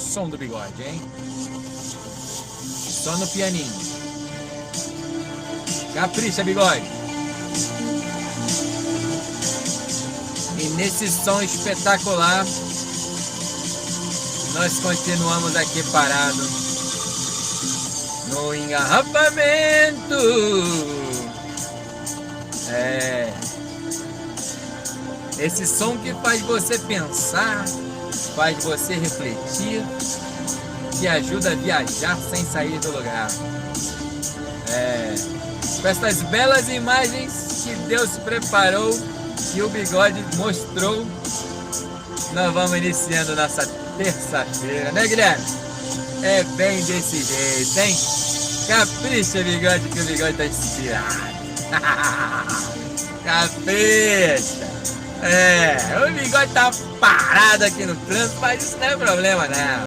som do bigode, hein? Só no pianinho. Capricha, bigode. E nesse som espetacular, nós continuamos aqui parados no engarrafamento. Esse som que faz você pensar, faz você refletir, que ajuda a viajar sem sair do lugar. Com essas belas imagens que Deus preparou, que o bigode mostrou, nós vamos iniciando nossa terça-feira, né, Guilherme? É bem desse jeito, hein? Capricha, bigode, que o bigode tá inspirado. Capricha! O bigode tá parado aqui no trânsito, mas isso não é problema, não.